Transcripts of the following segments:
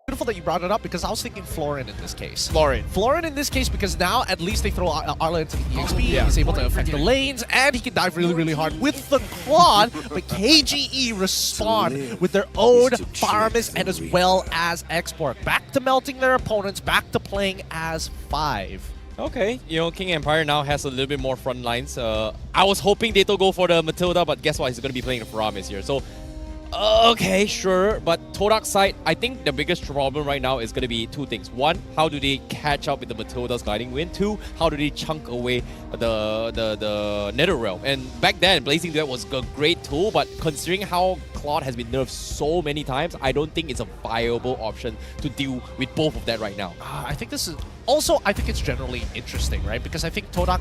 Beautiful that you brought it up because I was thinking Florin in this case. Florin in this case because now at least they throw Arla into the EXP. Yeah. He's able to affect the lanes and he can dive really, really hard with the quad. But KGE respond with their own Farmis and as well as Export. Back to melting their opponents, back to playing as 5. Okay, you know, King Empire now has a little bit more front lines. I was hoping Dato go for the Matilda, but guess what? He's going to be playing the Faramis here. So, okay, sure. But TODAK's side, I think the biggest problem right now is going to be 2 things. 1, how do they catch up with the Matilda's Guiding Wind? 2, how do they chunk away the Netherrealm? And back then, Blazing Duet was a great tool, but considering how Claude has been nerfed so many times, I don't think it's a viable option to deal with both of that right now. I think this is... Also, I think it's generally interesting, right? Because I think TODAK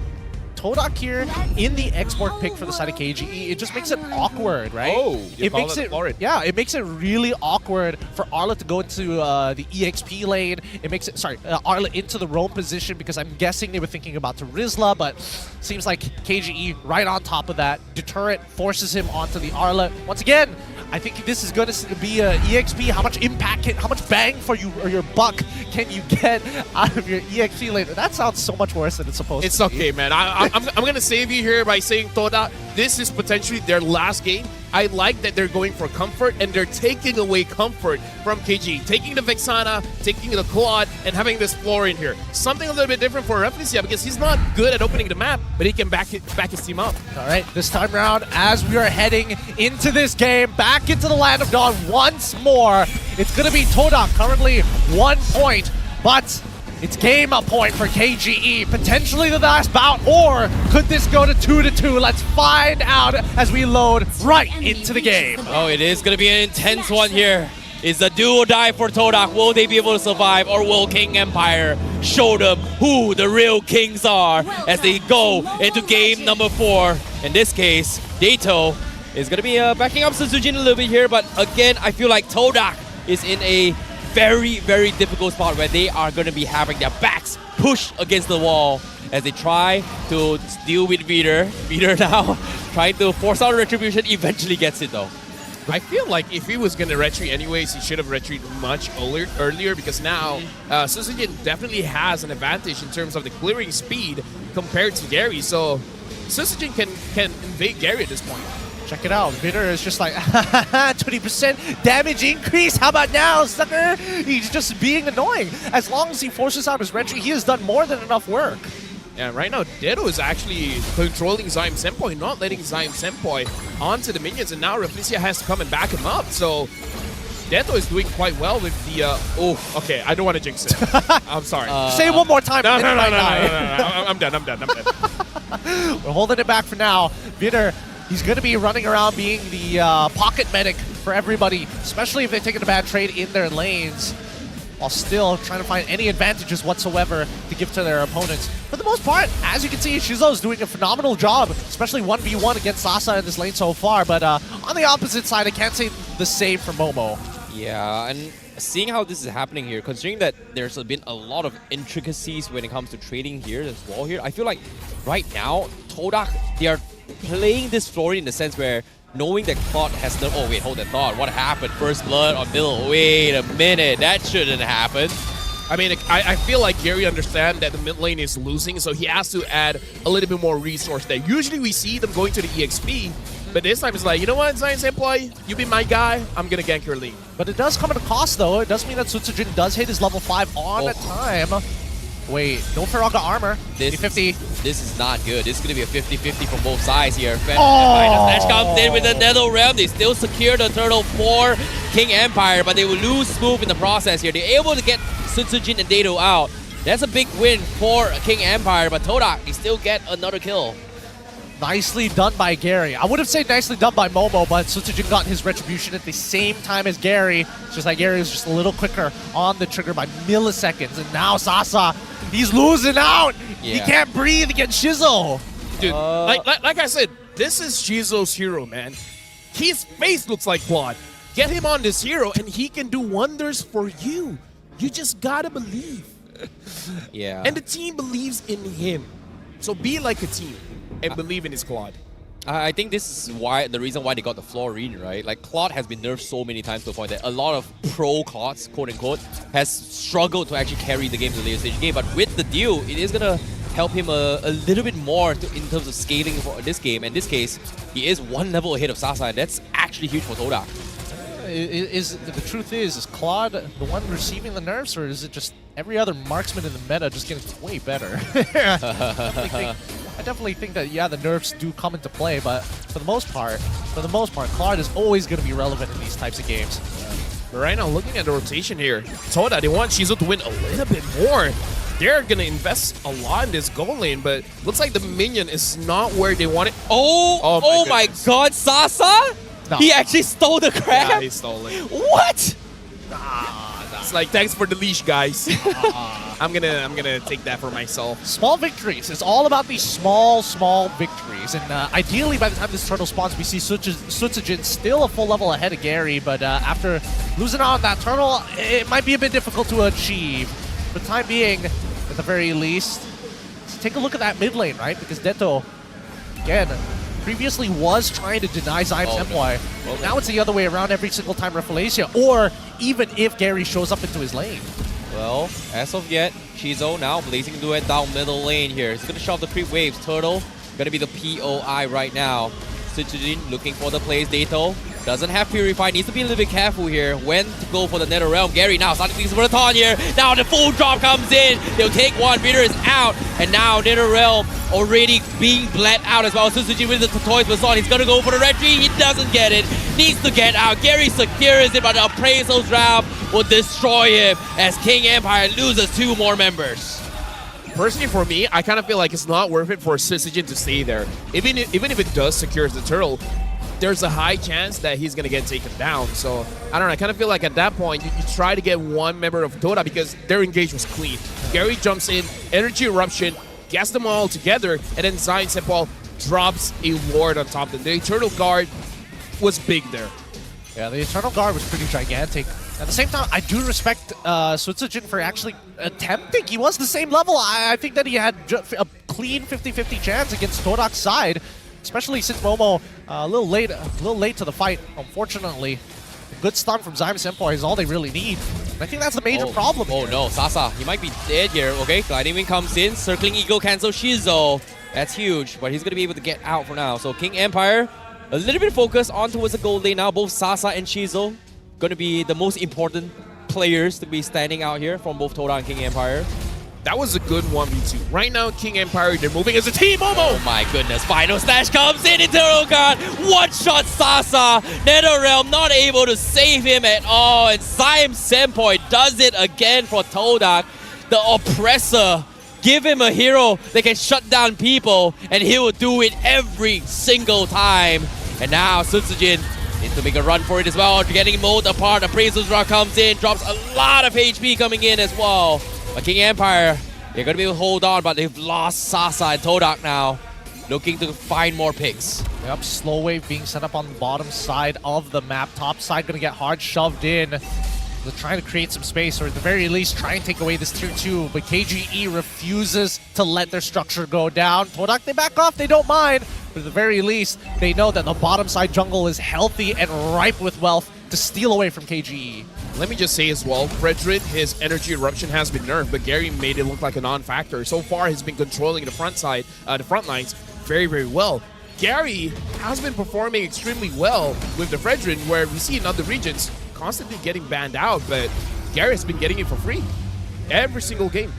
here in the export pick for the side of KGE, it just makes it awkward, right? Oh, it makes it really awkward for Arla to go into the EXP lane. It makes it, Arla into the roam position because I'm guessing they were thinking about to Rizla, but seems like KGE right on top of that. Deterrent forces him onto the Arla. Once again, I think this is going to be a EXP. How much impact, how much bang for you or your buck can you get out of your EXP later? That sounds so much worse than it's supposed to be. It's okay, man. I'm going to save you here by saying, TODAK, this is potentially their last game. I like that they're going for comfort, and they're taking away comfort from KGE. Taking the Vexana, taking the Claude, and having this Florin here. Something a little bit different for Reflecia because he's not good at opening the map, but he can back his team up. All right, this time around, as we are heading into this game, back into the Land of Dawn once more, it's going to be TODAK, currently 1 point, but it's game point for KGE, potentially the last bout, or could this go to 2-2? Let's find out as we load right into the game. Oh, it is going to be an intense one here. Is the do or die for TODAK? Will they be able to survive, or will King Empire show them who the real kings are as they go into game number 4? In this case, Dato is going to be backing up Suzujin a little bit here, but again, I feel like TODAK is in a very, very difficult spot where they are going to be having their backs pushed against the wall as they try to deal with Vitor. Vitor now trying to force out a retribution, eventually gets it though. I feel like if he was going to retreat anyways, he should have retreated much earlier because now Suzujin definitely has an advantage in terms of the clearing speed compared to Gary. So Suzujin can invade Gary at this point. Check it out. Vitor is just like, 20% damage increase. How about now, sucker? He's just being annoying. As long as he forces out his retreat, he has done more than enough work. Yeah, right now, Dato is actually controlling Zaim Senpai, not letting Zaim Senpai onto the minions, and now Reflecia has to come and back him up. So Dato is doing quite well with the... oh, okay, I don't want to jinx it. I'm sorry. Say it one more time. No. I'm done. We're holding it back for now. Vitor, he's going to be running around being the pocket medic for everybody, especially if they're taking a bad trade in their lanes, while still trying to find any advantages whatsoever to give to their opponents. For the most part, as you can see, Shizo's doing a phenomenal job, especially 1v1 against Sasa in this lane so far, but on the opposite side, I can't say the same for Momo. Yeah, and seeing how this is happening here, considering that there's been a lot of intricacies when it comes to trading here as well here, I feel like right now, TODAK, they are playing this Florin in the sense where knowing that Claude has no... Oh, wait, hold that thought. What happened? First blood on middle. Wait a minute. That shouldn't happen. I mean, I feel like Gary understands that the mid lane is losing, so he has to add a little bit more resource there. Usually we see them going to the EXP, but this time it's like, you know what, Zain Senpai, you be my guy, I'm gonna gank your lane. But it does come at a cost, though. It does mean that Suzujin does hit his level 5 on a time. Wait, no Firaga armor. 50-50. This is not good. This is going to be a 50-50 from both sides here. Flash comes in with the Netherrealm. They still secure the turtle for King Empire, but they will lose Smooth in the process here. They're able to get Suzujin and Dato out. That's a big win for King Empire, but TODAK, they still get another kill. Nicely done by Gary. I would have said nicely done by Momo, but Suzujin got his retribution at the same time as Gary. It's just like Gary was just a little quicker on the trigger by milliseconds. And now Sasa, he's losing out. Yeah. He can't breathe against Shizo. Dude, like I said, this is Shizo's hero, man. His face looks like Claude. Get him on this hero, and he can do wonders for you. You just gotta believe. Yeah. And the team believes in him. So be like a team and believe in his Claude. I think this is why the reason why they got the Florine, right? Like Claude has been nerfed so many times to the point that a lot of pro Claudes, quote unquote, has struggled to actually carry the game to the later stage game. But with the deal, it is gonna help him a little bit more in terms of scaling for this game. In this case, he is one level ahead of Sasa, and that's actually huge for TODAK. The truth is Claude the one receiving the nerfs, or is it just every other marksman in the meta just getting way better? I definitely think that, yeah, the nerfs do come into play, but for the most part, Claude is always going to be relevant in these types of games. But right now, looking at the rotation here, TODAK, they want Shizo to win a little bit more. They're going to invest a lot in this gold lane, but looks like the minion is not where they want it. Oh my god, Sasa? No. He actually stole the crab? Yeah, he stole it. What? It's like, thanks for the leash, guys. I'm gonna take that for myself. Small victories. It's all about these small victories. And ideally, by the time this turtle spawns, we see Sutsujin still a full level ahead of Gary. But after losing out on that turtle, it might be a bit difficult to achieve. For the time being, at the very least, let's take a look at that mid lane, right? Because Detto, again, previously was trying to deny Zyme's Empire. Now it's the other way around every single time Rafflesia, or even if Gary shows up into his lane. Well, as of yet, Shizo now blazing into it down middle lane here. He's gonna shove the creep waves. Turtle gonna be the POI right now. Sutsujin looking for the plays. Dato doesn't have Purify, needs to be a little bit careful here when to go for the Nether Realm. Gary now starting things for the taunt here. Now the full drop comes in. They'll take one. Beater is out. And now Nether Realm already being bled out as well. Sutsujin with the toys Bason. He's gonna go for the red tree. He doesn't get it. Needs to get out. Gary secures it, but the Appraisal's Round will destroy him as King Empire loses 2 more members. Personally, for me, I kind of feel like it's not worth it for Sutsujin to stay there. Even if it does secure the turtle, there's a high chance that he's going to get taken down. So, I don't know, I kind of feel like at that point, you try to get one member of TODAK because their engage was clean. Gary jumps in, Energy Eruption, gets them all together, and then Zion Sepal drops a ward on top of them. The Eternal Guard was big there. Yeah, the Eternal Guard was pretty gigantic. At the same time, I do respect Sutsujin for actually attempting. He was the same level. I think that he had a clean 50-50 chance against TODAK's side, especially since Momo a little late to the fight. Unfortunately, a good stun from Zyme Senpai is all they really need. And I think that's the major problem. Oh no, Sasa, he might be dead here. Okay, Gliding Wind comes in, circling Ego cancel Shizo. That's huge, but he's gonna be able to get out for now. So King Empire, a little bit focused on towards the gold lane now. Both Sasa and Shizo going to be the most important players to be standing out here from both TODAK and King Empire. That was a good 1v2. Right now, King Empire, they're moving as a team, Momo! Oh my goodness, Final Slash comes in, Eternal Guard, one-shot Sasa, NetherRealm not able to save him at all, and Zyme Senpai does it again for TODAK. The Oppressor, give him a hero that can shut down people, and he will do it every single time. And now Sutsujin needs to make a run for it as well, getting mowed apart. Appraisal's Rock comes in, drops a lot of HP coming in as well. But King Empire, they're going to be able to hold on, but they've lost Sasa and TODAK now, looking to find more picks. Yep, slow wave being set up on the bottom side of the map. Top side going to get hard shoved in. They're trying to create some space, or at the very least try and take away this tier 2, but KGE refuses to let their structure go down. TODAK, they back off, they don't mind. But at the very least, they know that the bottom side jungle is healthy and ripe with wealth to steal away from KGE. Let me just say as well, Fredrin, his Energy Eruption has been nerfed, but Gary made it look like a non-factor. So far, he's been controlling the front side, the front lines very, very well. Gary has been performing extremely well with the Fredrin, where we see in other regions constantly getting banned out, but Gary has been getting it for free every single game.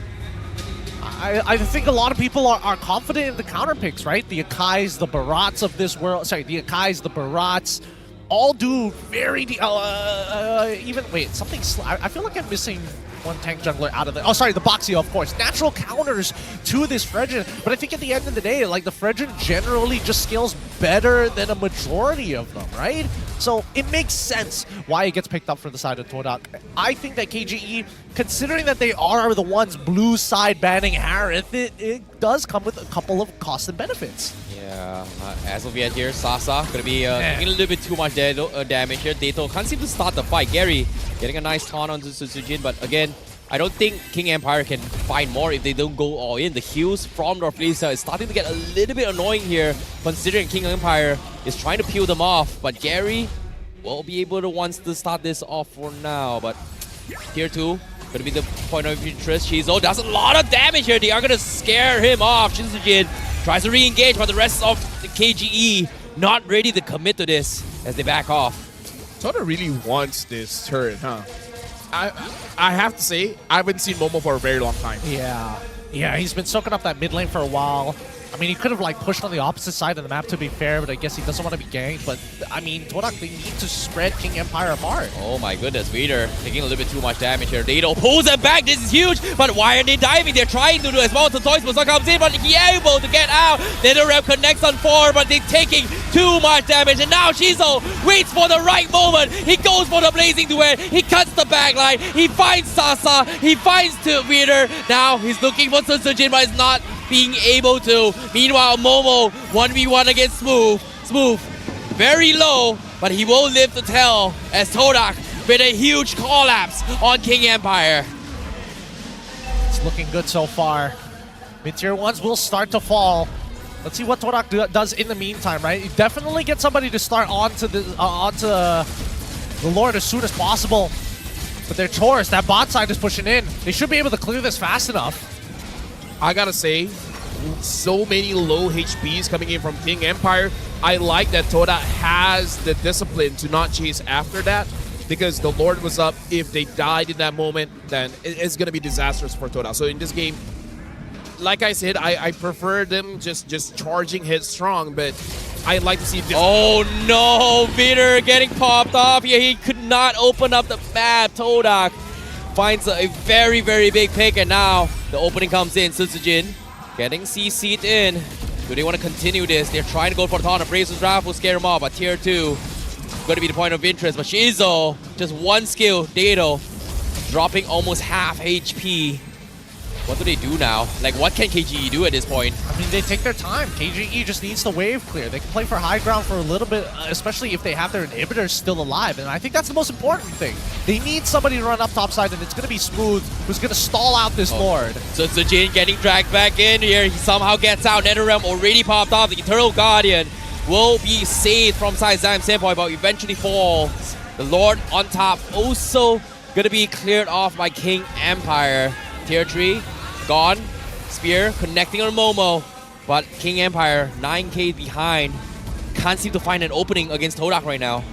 I think a lot of people are confident in the counter picks, right? The Akais, the Barats of this world. Sorry, the Akais, the Barats, all do very... even... Wait, something... I feel like I'm missing one tank jungler out of the... Oh, sorry, the Boxio, of course. Natural counters to this Fredrin. But I think at the end of the day, like, the Fredrin generally just scales better than a majority of them, right? So it makes sense why it gets picked up for the side of TODAK. I think that KGE, considering that they are the ones blue side banning Harith, it does come with a couple of costs and benefits. Yeah, as of yet here, Sasa gonna be taking a little bit too much damage here. Dato can't seem to start the fight. Gary getting a nice taunt onto Sutsujin, but again, I don't think King Empire can find more if they don't go all in. The heals from North Lisa is starting to get a little bit annoying here, considering King Empire is trying to peel them off. But Gary will be able to wants to start this off for now. But tier 2, gonna be the point of interest. Shizo does a lot of damage here. They are gonna scare him off. Shinzujin tries to re-engage, but the rest of the KGE not ready to commit to this as they back off. Toda really wants this turret, huh? I have to say, I haven't seen Momo for a very long time. Yeah, he's been soaking up that mid lane for a while. I mean, he could have like pushed on the opposite side of the map to be fair, but I guess he doesn't want to be ganked. But I mean, TODAK, they need to spread King Empire apart. Oh my goodness, Vader taking a little bit too much damage here. Dado pulls it back, this is huge, but why are they diving? They're trying to do as well. Toys comes in, but he able to get out. NetherRealm connects on 4, but they're taking too much damage. And now Shizo waits for the right moment. He goes for the blazing duet. He cuts the backline. He finds Sasa. He finds Vader. Now he's looking for Sujin, but it's not being able to. Meanwhile, Momo 1v1 against Smooth. Smooth very low, but he will live to tell as TODAK with a huge collapse on King Empire. It's looking good so far. Mid-tier 1s will start to fall. Let's see what TODAK does in the meantime, right? You definitely get somebody to start onto the Lord as soon as possible. But their chores, that bot side is pushing in. They should be able to clear this fast enough. I gotta say, so many low HPs coming in from King Empire. I like that TODAK has the discipline to not chase after that, because the Lord was up. If they died in that moment, then it's gonna be disastrous for TODAK. So in this game, like I said, I prefer them just charging headstrong, but I'd like to see this. Oh no, Vader getting popped off here. He could not open up the map. TODAK finds a very, very big pick, and now the opening comes in. Sujin getting CC'd in. Do they want to continue this? They're trying to go for the taunt. Abrasive's Wrath will scare him off, but tier 2 going to be the point of interest. But Shizo, just one skill. Dado dropping almost half HP. What do they do now? Like, what can KGE do at this point? I mean, they take their time. KGE just needs the wave clear. They can play for high ground for a little bit, especially if they have their inhibitors still alive. And I think that's the most important thing. They need somebody to run up topside, and it's going to be Smooth who's going to stall out this Lord. So Sujin getting dragged back in here. He somehow gets out. NetherRealm already popped off. The Eternal Guardian will be saved from Saizam's standpoint, but eventually falls. The Lord on top also going to be cleared off by King Empire. Tier 3. Gone. Spear connecting on Momo, but King Empire 9k behind. Can't seem to find an opening against TODAK right now.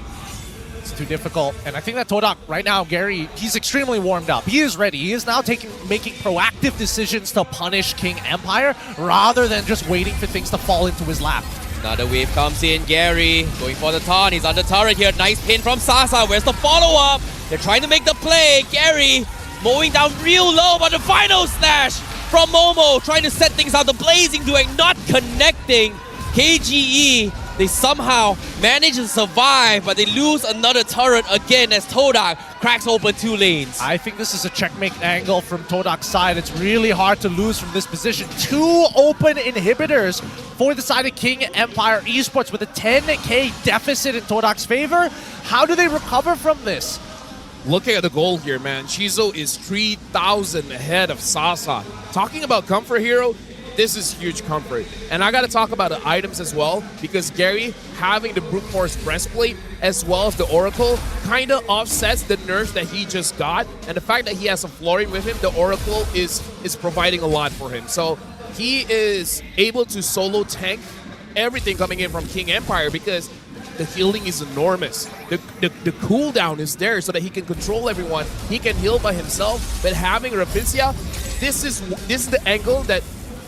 It's too difficult, and I think that TODAK right now, Gary, he's extremely warmed up. He is ready. He is now making proactive decisions to punish King Empire rather than just waiting for things to fall into his lap. Another wave comes in. Gary going for the taunt. He's on the turret here. Nice pin from Sasa. Where's the follow-up? They're trying to make the play. Gary mowing down real low, but the final slash from Momo, trying to set things out. The blazing duet not connecting. KGE, they somehow manage to survive, but they lose another turret again as TODAK cracks open 2 lanes. I think this is a checkmate angle from TODAK's side. It's really hard to lose from this position. 2 open inhibitors for the side of King Empire Esports with a 10k deficit in TODAK's favor. How do they recover from this? Looking at the goal here, man, Shizo is 3,000 ahead of Sasa. Talking about comfort hero, this is huge comfort. And I gotta talk about the items as well, because Gary having the brute force breastplate as well as the Oracle kind of offsets the nerf that he just got. And the fact that he has a flooring with him, the Oracle is providing a lot for him. So he is able to solo tank everything coming in from King Empire, because the healing is enormous. The cooldown is there so that he can control everyone. He can heal by himself, but having Rapicia, this is the angle that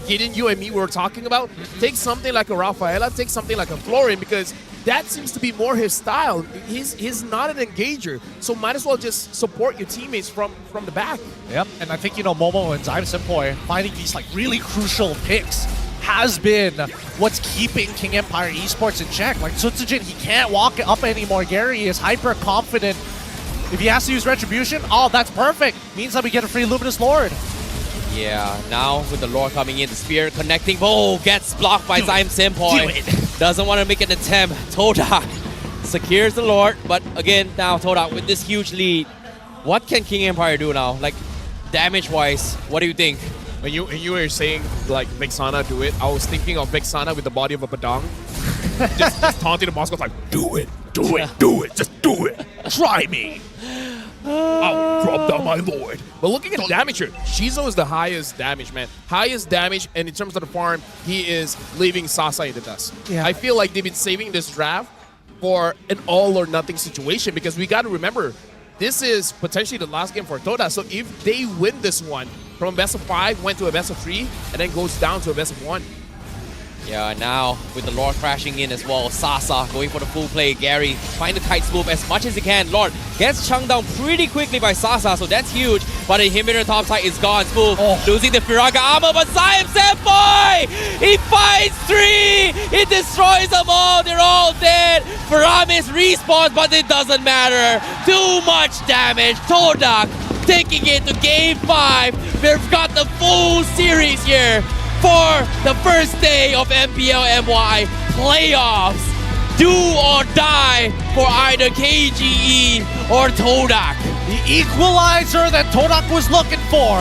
Gideon, you and me were talking about. Take something like a Rafaela, take something like a Florin, because that seems to be more his style. He's not an engager, so might as well just support your teammates from the back. Yep, and I think, you know, Momo and Zyme Simpoi finding these like really crucial picks has been what's keeping King Empire Esports in check. Like Sujin, he can't walk up anymore. Gary is hyper confident. If he has to use Retribution, oh, that's perfect. Means that we get a free Luminous Lord. Yeah, now with the Lord coming in, the Spear connecting. Oh, gets blocked by Zyme Simpoi. Doesn't want to make an attempt. TODAK secures the Lord, but again, now TODAK with this huge lead. What can King Empire do now? Like, damage-wise, what do you think? When you were saying like Vexana do it, I was thinking of Vexana with the body of a badang. just taunting the boss, like, do it, just do it. Try me. I'll drop down my lord. But looking at the damage here, Shizo is the highest damage, man. Highest damage, and in terms of the farm, he is leaving Sasa in the dust. Yeah. I feel like they've been saving this draft for an all-or-nothing situation because we got to remember, this is potentially the last game for TODAK. So if they win this one, from a best of 5, went to a best of 3, and then goes down to a best of 1. Yeah, now with the Lord crashing in as well, Sasa going for the full play, Gary trying to kite swoop as much as he can. Lord gets chunked down pretty quickly by Sasa, so that's huge. But the inhibitor top side is gone. Swoop losing the Firaga armor, but Zion Senpai! He fights 3! He destroys them all, they're all dead! Faramis respawns, but it doesn't matter. Too much damage. TODAK taking it to game 5. We've got the full series here for the first day of MPL MY playoffs. Do or die for either KGE or TODAK. The equalizer that TODAK was looking for.